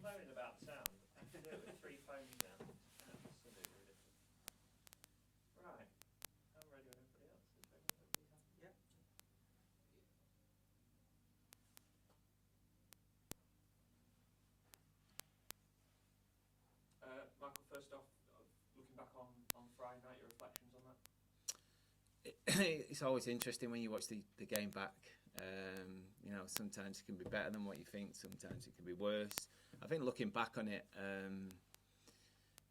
complaining about the sound. I have to do it with 3 phones now. Absolutely ridiculous. Right. I'm ready when everybody else is ready. Everybody happy? Yep. Michael, first off, looking back on Friday night, your reflections on that? It's always interesting when you watch the game back. Sometimes it can be better than what you think. Sometimes it can be worse. I think looking back on it,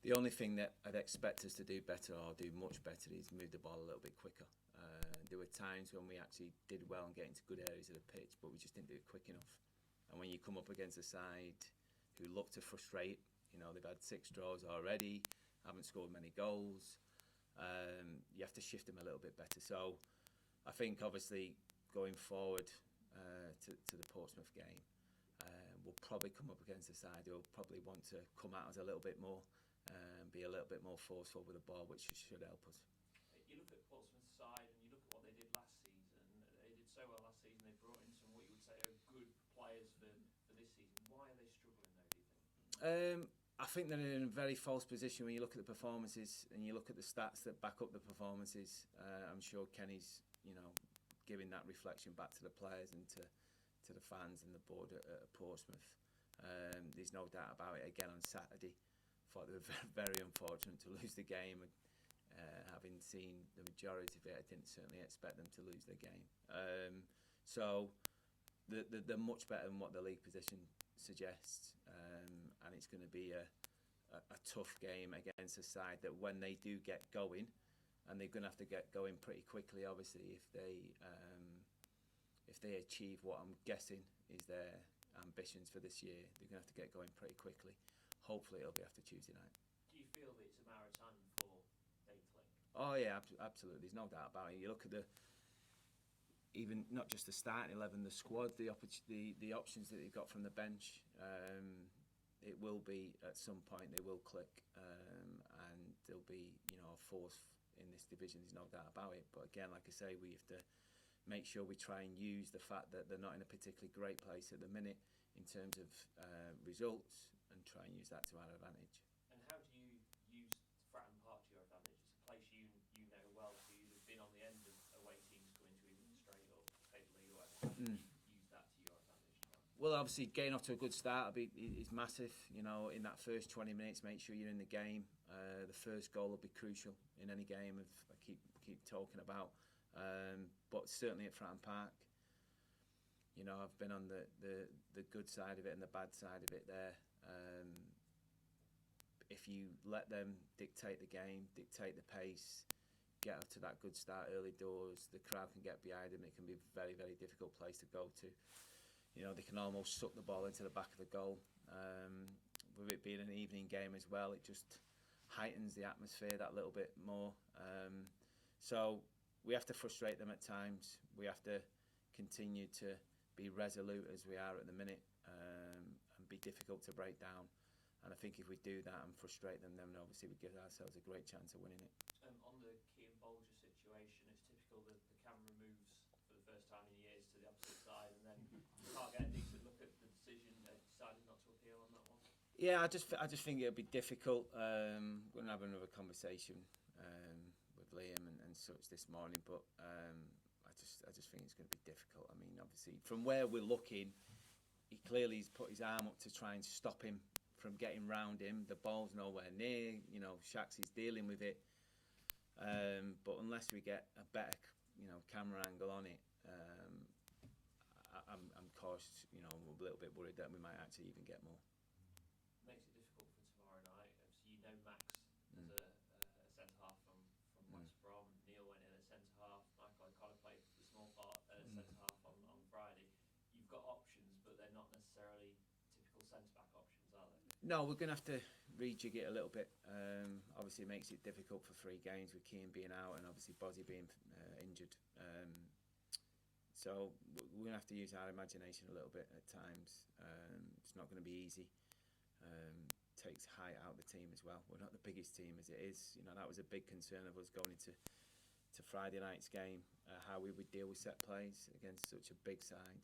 the only thing that I'd expect us to do better or do much better is move the ball a little bit quicker. There were times when we actually did well and get into good areas of the pitch, but we just didn't do it quick enough. And when you come up against a side who look to frustrate, they've had 6 draws already, haven't scored many goals. You have to shift them a little bit better. So I think obviously going forward to the Portsmouth game, we'll probably come up against a side who'll probably want to come at us a little bit more and be a little bit more forceful with the ball, which should help us. You look at Portsmouth's side and you look at what they did last season. They did so well last season. They brought in some what you would say are good players for this season. Why are they struggling though, do you think? I think they're in a very false position when you look at the performances and you look at the stats that back up the performances. I'm sure Kenny's, giving that reflection back to the players and to the fans and the board at Portsmouth. There's no doubt about it. Again on Saturday, thought they were very unfortunate to lose the game. Having seen the majority of it, I didn't certainly expect them to lose the game. So they're much better than what the league position suggests, and it's going to be a tough game against a side that when they do get going, and they're going to have to get going pretty quickly, obviously, if they achieve what I'm guessing is their ambitions for this year, they're going to have to get going pretty quickly. Hopefully it'll be after Tuesday night. Do you feel that it's a matter of time before they click? Oh yeah, absolutely. There's no doubt about it. You look at even not just the starting 11, the squad, the options that they've got from the bench. It will be at some point they will click, and there'll be a force in this division. There's no doubt about it. But again, like I say, we have to make sure we try and use the fact that they're not in a particularly great place at the minute in terms of results, and try and use that to our advantage. And how do you use Fratton Park to your advantage? It's a place you know well, so you've been on the end of away teams coming to either the straight or State League or whatever. How do you use that to your advantage now? Well, obviously, getting off to a good start is massive. In that first 20 minutes, make sure you're in the game. The first goal will be crucial in any game, I keep talking about. But certainly at Fratton Park, I've been on the good side of it and the bad side of it there. If you let them dictate the game, dictate the pace, get up to that good start early doors, the crowd can get behind them. It can be a very, very difficult place to go to. They can almost suck the ball into the back of the goal. With it being an evening game as well, it just heightens the atmosphere that little bit more. So we have to frustrate them at times. We have to continue to be resolute as we are at the minute, and be difficult to break down. And I think if we do that and frustrate them, then obviously we give ourselves a great chance of winning it. On the Kean Bolger situation, it's typical that the camera moves for the first time in years to the opposite side, and then you can't get a decent look at the decision. They decided not to appeal on that one. Yeah, I just think it'll be difficult. We're going to have another conversation with Liam and such this morning, but I just think it's going to be difficult. I mean, obviously, from where we're looking, he clearly has put his arm up to try and stop him from getting round him. The ball's nowhere near. Shaxs is dealing with it. But unless we get a better, camera angle on it, I'm cautious. I'm a little bit worried that we might actually even get more. Makes it difficult for tomorrow night. So Max as a centre half from West Brom. Neil went in at centre half. Michael O'Connor played the small part at centre half on Friday. You've got options, but they're not necessarily typical centre back options, are they? No, we're going to have to rejig it a little bit. Obviously, it makes it difficult for 3 games with Keane being out and obviously Bozzy being injured. So we're going to have to use our imagination a little bit at times. It's not going to be easy. Takes height out of the team as well. We're not the biggest team as it is. That was a big concern of us going into Friday night's game, how we would deal with set plays against such a big side.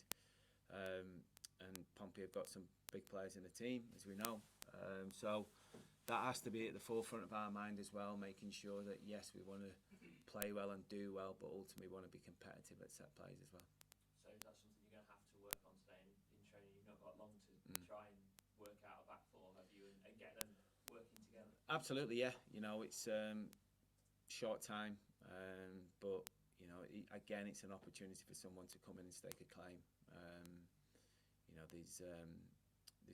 and Pompey have got some big players in the team, as we know. So that has to be at the forefront of our mind as well, making sure that, yes, we want to play well and do well, but ultimately want to be competitive at set plays as well. So is that something you're going to have to work on today in training? You've not got long to try and work out a back four, have you, and get them working together? Absolutely, yeah. You know, it's short time, but you know, again, it's an opportunity for someone to come in and stake a claim. You know, there's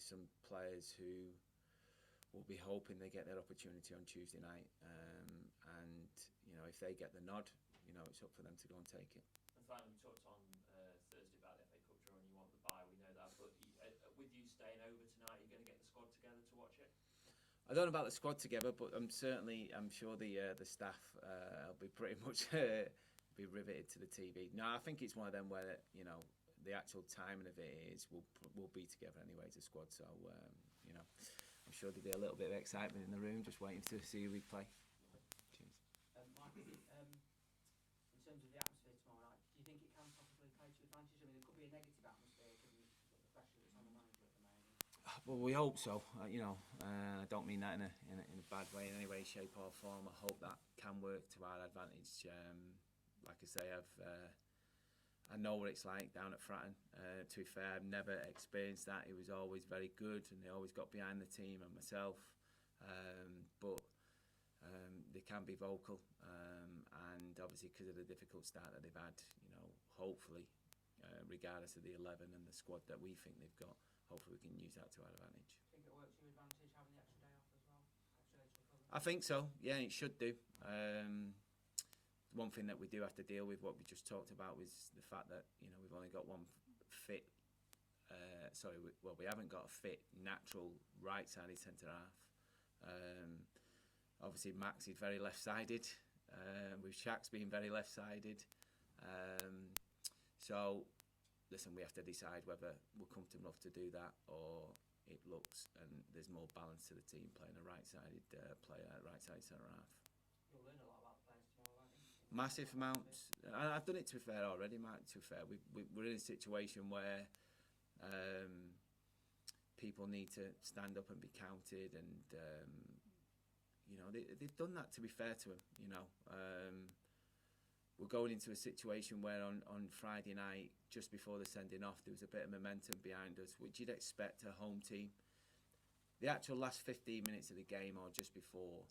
some players who will be hoping they get their opportunity on Tuesday night, and you know, if they get the nod, you know, it's up for them to go and take it. And finally, we talked on Thursday about the FA Cup draw, and you want the bye. We know that, but with you staying over tonight, you're going to get the squad together to watch it. I don't know about the squad together, but I'm sure the staff will be pretty much be riveted to the TV. No, I think it's one of them where, you know, the actual timing of it is we'll be together anyway as a squad. So you know, I'm sure there'll be a little bit of excitement in the room, just waiting to see who we play. Cheers. Mike, in terms of the atmosphere tomorrow night, do you think it can possibly play to advantage? I mean, there could be a negative atmosphere given the pressure that's on the manager at the moment. Well, we hope so. You know, I don't mean that in a bad way in any way, shape or form. I hope that can work to our advantage. Like I say, I know what it's like down at Fratton. To be fair, I've never experienced that. It was always very good, and they always got behind the team and myself. But they can be vocal, and obviously because of the difficult start that they've had, you know, hopefully, regardless of the 11 and the squad that we think they've got, hopefully we can use that to our advantage. Think it works to your advantage having the extra day off as well? Extra day to recover? I think so. Yeah, it should do. One thing that we do have to deal with, what we just talked about, was the fact that, you know, we've only got one fit. We haven't got a fit natural right-sided centre half. Obviously, Max is very left-sided, with Shaq's being very left-sided. So, listen, we have to decide whether we're comfortable enough to do that, or it looks and there's more balance to the team playing a right-sided player, right-sided centre half. You'll learn a lot about the players tomorrow, won't you? Massive amounts. I've done it, to be fair, already, Mike. To be fair, we're in a situation where people need to stand up and be counted, and you know, they've done that, to be fair to them. You know, we're going into a situation where on Friday night, just before the sending off, there was a bit of momentum behind us, which you'd expect a home team. The actual last 15 minutes of the game, or just before,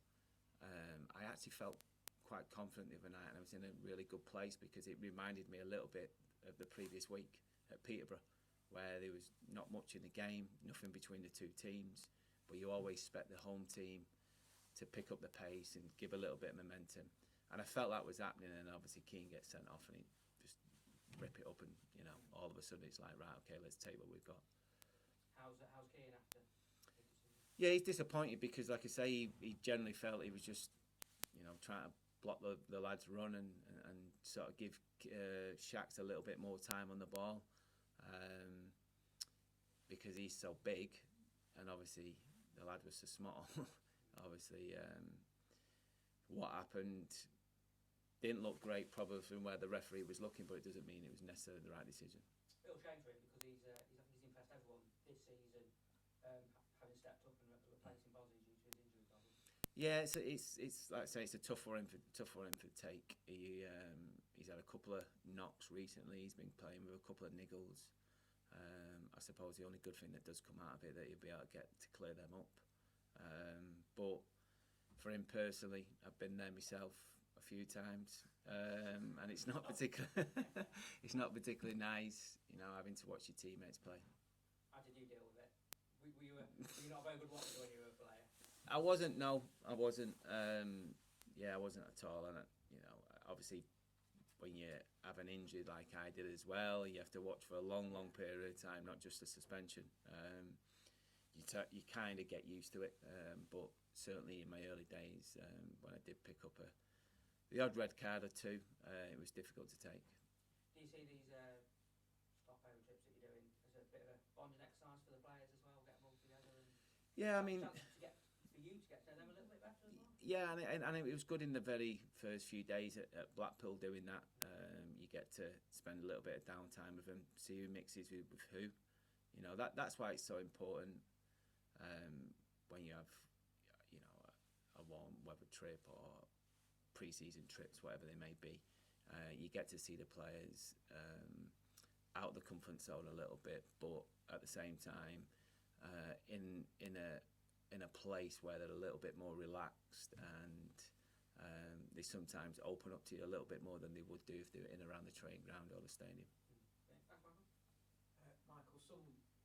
I actually felt quite confident the other night, and I was in a really good place because it reminded me a little bit of the previous week at Peterborough, where there was not much in the game, nothing between the two teams, but you always expect the home team to pick up the pace and give a little bit of momentum, and I felt that was happening. And obviously Keane gets sent off and he just rip it up, and you know, all of a sudden it's like, right, okay, let's take what we've got. How's Keane after? Yeah, he's disappointed because, like I say, he generally felt he was just, you know, trying to block the lads' run and sort of give Shaq's a little bit more time on the ball, because he's so big, and obviously the lad was so small. Obviously, what happened didn't look great, probably from where the referee was looking, but it doesn't mean it was necessarily the right decision. Real shame for him because he's impressed everyone this season, having stepped up and replacing Bozzy due to his injury problem. Yeah, it's like I say, it's a tough one for to take. He's had a couple of knocks recently. He's been playing with a couple of niggles. I suppose the only good thing that does come out of it that he'll be able to get to clear them up. But for him personally, I've been there myself a few times, and it's not it's not particularly nice, you know, having to watch your teammates play. How did you deal with it? Were you not a very good watcher when you were a player? I wasn't. No, I wasn't. Yeah, I wasn't at all. And you know, obviously, when you have an injury like I did as well, you have to watch for a long period of time, not just a suspension. You kind of get used to it, but certainly in my early days, when I did pick up the odd red card or two, it was difficult to take. Do you see these stopover trips that you're doing as a bit of a bonding exercise for the players as well, get them all together? And yeah, I mean, for you to get to know them a little bit better as well? Yeah, and it was good in the very first few days at Blackpool doing that. You get to spend a little bit of downtime with them, see who mixes with who. You know, that's why it's so important when you have, you know, a warm weather trip or pre-season trips, whatever they may be. You get to see the players out the comfort zone a little bit, but at the same time, in a place where they're a little bit more relaxed, and they sometimes open up to you a little bit more than they would do if they were in around the training ground or the stadium. Michael, some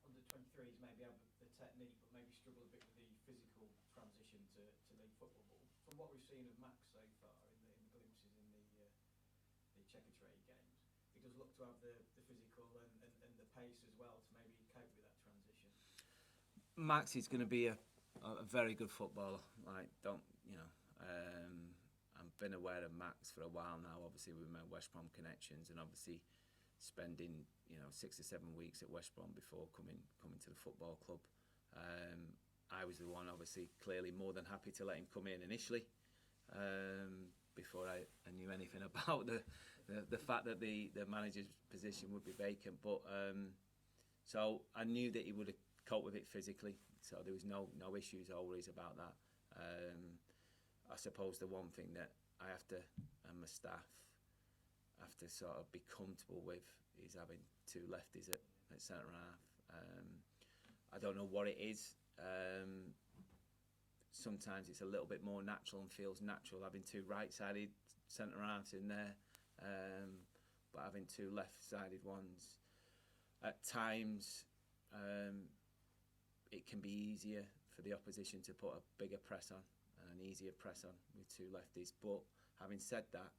under 23s maybe have the technique, but maybe struggle a bit with the physical transition to league football. But from what we've seen of Max so far in the glimpses in the Checker Trade games, he does look to have the physical and the pace as well to maybe cope with that transition. Max is going to be a very good footballer. Like, don't, you know, I've been aware of Max for a while now, obviously with my West Brom connections, and obviously spending, you know, 6 or 7 weeks at West Brom before coming to the football club. I was the one, obviously, clearly more than happy to let him come in initially, before I knew anything about the fact that the manager's position would be vacant. But so I knew that he would have coped with it physically, so there was no issues or worries about that. I suppose the one thing that I have to, and my staff have to sort of be comfortable with, is having two lefties at centre half. I don't know what it is. Sometimes it's a little bit more natural and feels natural having two right-sided centre halves in there, but having two left-sided ones at times, it can be easier for the opposition to put a bigger press on and an easier press on with two lefties. But having said that,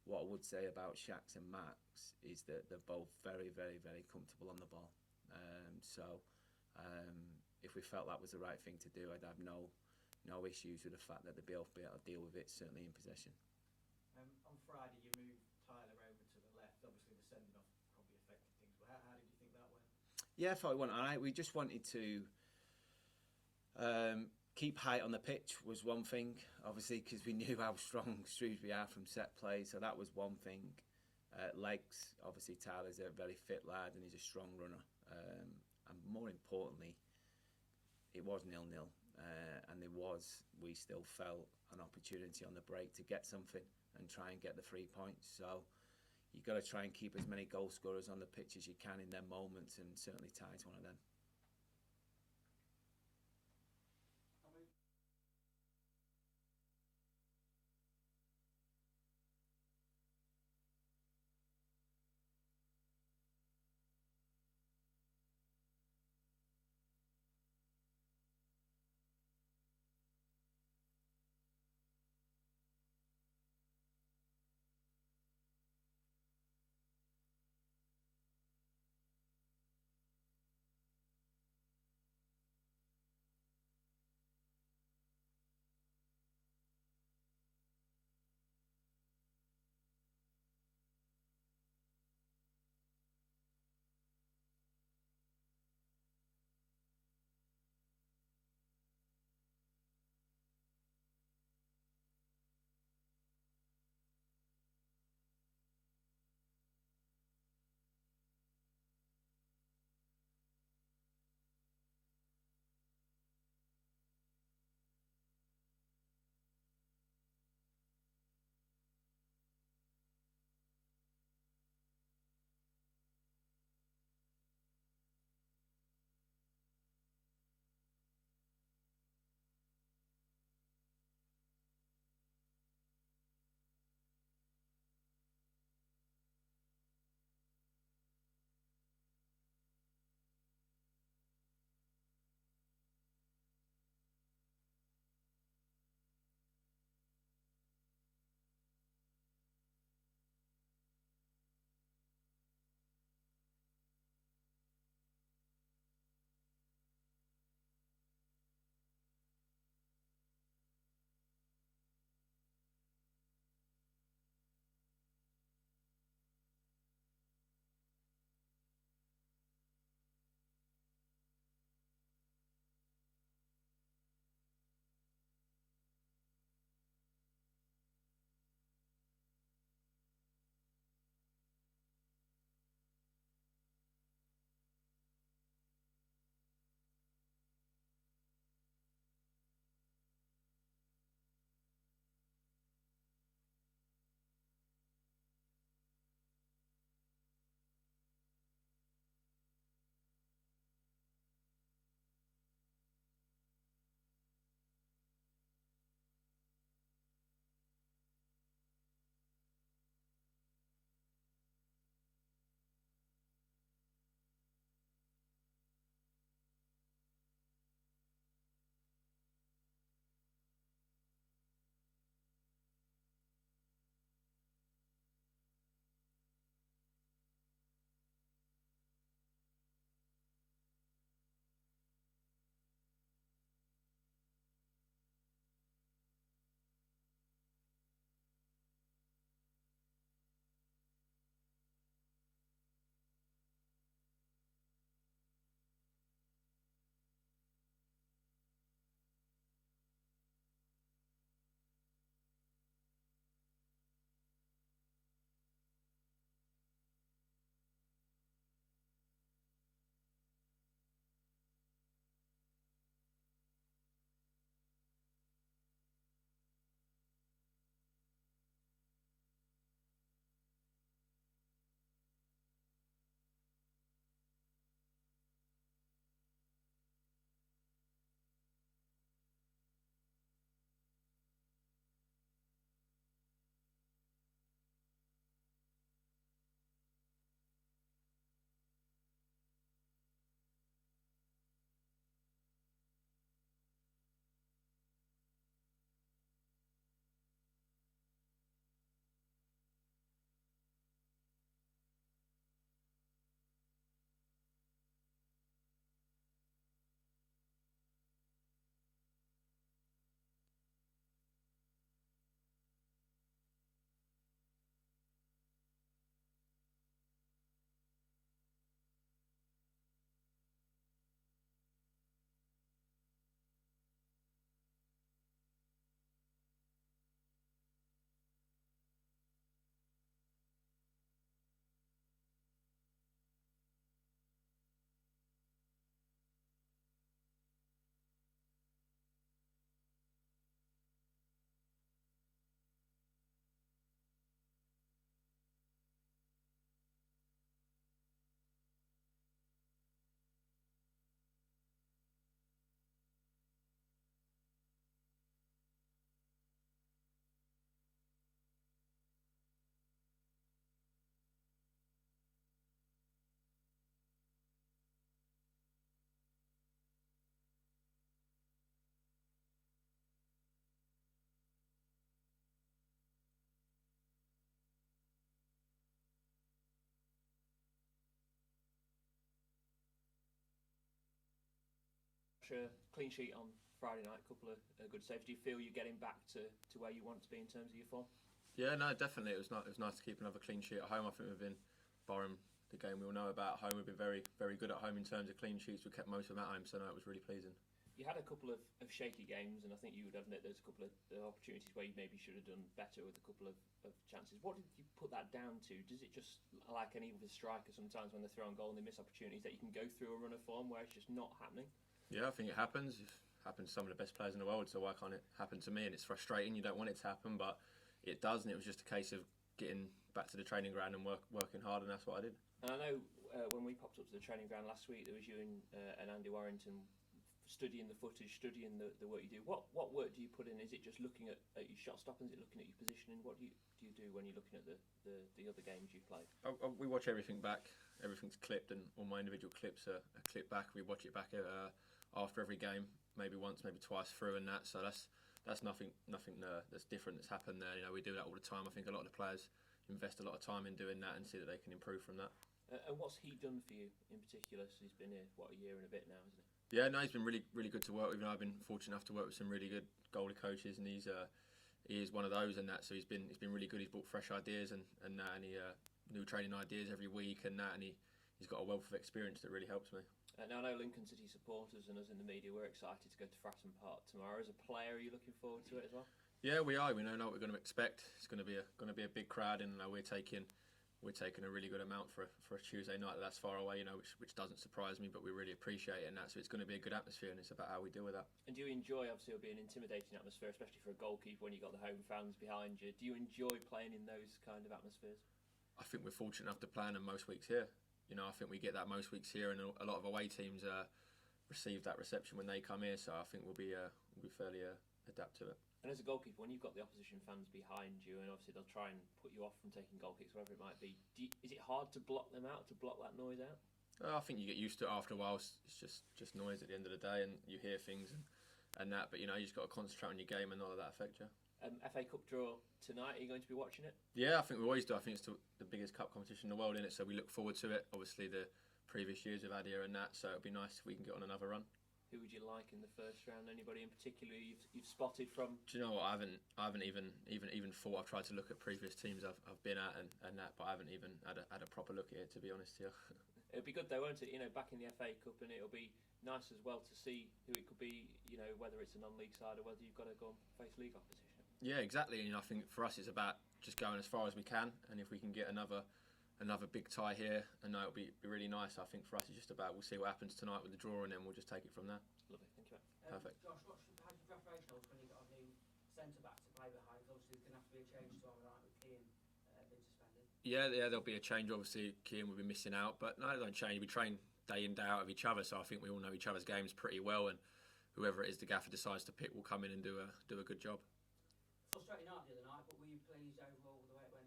what I would say about Shax and Max is that they're both very, very, very comfortable on the ball. If we felt that was the right thing to do, I'd have no issues with the fact that they'd be able to deal with it, certainly in possession. On Friday, you moved Tyler over to the left. Obviously, the sending off probably affected things. But how did you think that went? Yeah, I thought it went all right. We just wanted to keep height on the pitch was one thing, obviously, because we knew how strong Shrewsbury are from set play, so that was one thing. Legs, obviously Tyler's a very fit lad and he's a strong runner. And more importantly, it was 0-0, and we still felt an opportunity on the break to get something and try and get the 3 points. So you've got to try and keep as many goal scorers on the pitch as you can in their moments, and certainly Ty's one of them. Josh, clean sheet on Friday night, a couple of good saves. Do you feel you're getting back to where you want to be in terms of your form? Yeah, no, definitely. It was nice to keep another clean sheet at home. I think we've been, barring the game we all know about at home, we've been very, very good at home in terms of clean sheets. We kept most of them at home, so no, it was really pleasing. You had a couple of shaky games, and I think you would admit there's a couple of opportunities where you maybe should have done better with a couple of chances. What did you put that down to? Does it just, like any other striker, sometimes when they're throwing goal and they miss opportunities, that you can go through a run of form where it's just not happening? Yeah, I think it happens. It happens to some of the best players in the world, so why can't it happen to me? And it's frustrating. You don't want it to happen, but it does, and it was just a case of getting back to the training ground and working hard, and that's what I did. And I know when we popped up to the training ground last week, there was you and Andy Warrington studying the footage, studying the work you do. What work do you put in? Is it just looking at your shot stopping? Is it looking at your positioning? What do you do when you're looking at the other games you played? We watch everything back. Everything's clipped, and all my individual clips are clipped back. We watch it back after every game, maybe once, maybe twice through, and that. So that's nothing that's different that's happened there. You know, we do that all the time. I think a lot of the players invest a lot of time in doing that and see that they can improve from that. And what's he done for you in particular? So he's been here, a year and a bit now, isn't he? Yeah, no, he's been really, really good to work with. You know, I've been fortunate enough to work with some really good goalie coaches, and he is one of those and that. So he's been really good. He's brought fresh ideas and new training ideas every week and that, and he's got a wealth of experience that really helps me. Now, I know Lincoln City supporters and us in the media, we're excited to go to Fratton Park tomorrow. As a player, are you looking forward to it as well? Yeah, we are. We know what we're going to expect. It's going to be a big crowd, and we're taking a really good amount for a Tuesday night that's far away, you know, which doesn't surprise me, but we really appreciate it, and that. So it's going to be a good atmosphere, and it's about how we deal with that. And do you enjoy, obviously, it'll be an intimidating atmosphere, especially for a goalkeeper when you've got the home fans behind you. Do you enjoy playing in those kind of atmospheres? I think we're fortunate enough to play in them most weeks here. You know, I think we get that most weeks here, and a lot of away teams receive that reception when they come here. So I think we'll be fairly adapt to it. And as a goalkeeper, when you've got the opposition fans behind you, and obviously they'll try and put you off from taking goal kicks, whatever it might be, is it hard to block them out, to block that noise out? I think you get used to it after a while. It's just noise at the end of the day, and you hear things and that. But you know, you just got to concentrate on your game and not let that affect you. FA Cup draw tonight. Are you going to be watching it? Yeah, I think we always do. I think it's the biggest cup competition in the world, isn't it? So we look forward to it. Obviously, the previous years we've had here and that. So it'd be nice if we can get on another run. Who would you like in the first round? Anybody in particular you've spotted from? Do you know what? I haven't even thought. I've tried to look at previous teams I've been at and that, but I haven't even had a proper look at it, to be honest here. It'll be good though, won't it? You know, back in the FA Cup, and it'll be nice as well to see who it could be. You know, whether it's a non-league side or whether you've got to go and face league opposition. Yeah, exactly. And I think for us it's about just going as far as we can, and if we can get another big tie here, and it'll be really nice. I think for us it's just about, we'll see what happens tonight with the draw, and then we'll just take it from there. Lovely, thank you. Perfect. Josh, how do you preparation when you've got a new centre-back to play behind? Obviously there's going to have to be a change tomorrow night with Keane being suspended. Yeah, there'll be a change. Obviously, Keane will be missing out, but no, it don't change. We train day in, day out of each other, so I think we all know each other's games pretty well, and whoever it is the gaffer decides to pick will come in and do a good job. Frustrating night the other night, but were you pleased overall with the way it went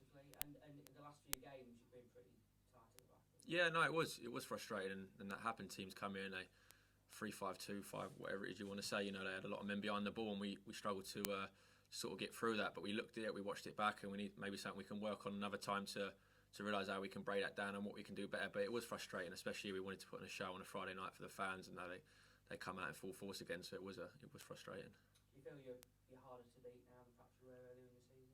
defensively? And the last few games you've been pretty tight at the back. Yeah, no, it was frustrating, and that happened. Teams come in, they 3-5-2, 5, whatever it is you want to say. You know, they had a lot of men behind the ball, and we struggled to sort of get through that. But we looked at it, we watched it back, and we need maybe something we can work on another time to realise how we can break that down and what we can do better. But it was frustrating, especially we wanted to put on a show on a Friday night for the fans, and now they come out in full force again. So it was frustrating. You feel you're harder to beat now than perhaps you were earlier in the season?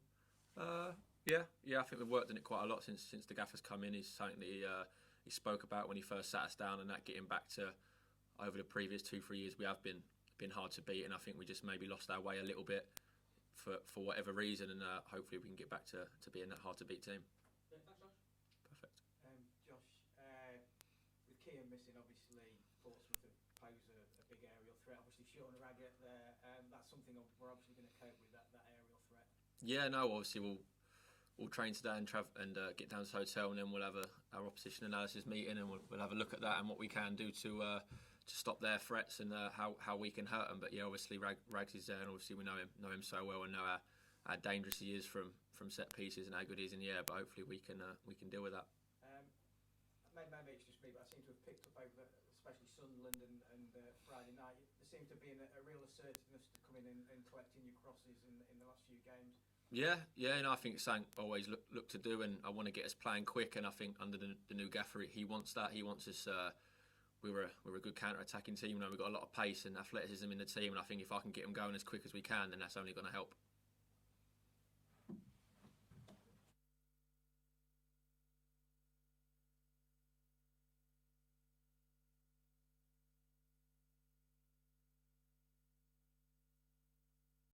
Yeah. I think we've worked on it quite a lot since the gaffer's come in. It's something that he spoke about when he first sat us down, and that getting back to over the previous 2-3 years, we have been hard to beat, and I think we just maybe lost our way a little bit for whatever reason, and hopefully we can get back to being that hard to beat team. Yeah, thanks, Josh. Perfect. Josh, with Keane missing, obviously Portsmouth pose a big aerial threat. Obviously, Sean Raggett there, that's something we're obviously going to cope with, that aerial threat. Yeah, no, obviously we'll train today and get down to the hotel, and then we'll have our opposition analysis meeting, and we'll have a look at that and what we can do to stop their threats and how we can hurt them. But yeah, obviously Rags is there, and obviously we know him so well and know how dangerous he is from set pieces and how good he is in the air. But hopefully we can deal with that. Maybe it's just me, but I seem to have picked up over, especially Sunderland and Friday night. There seems to be a real assertiveness to coming in and collecting your crosses in the last few games. Yeah, and I think it's something I always look to do, and I want to get us playing quick. And I think under the new gaffer, he wants that. He wants us. we're a good counter-attacking team. You know, we've got a lot of pace and athleticism in the team, and I think if I can get them going as quick as we can, then that's only going to help.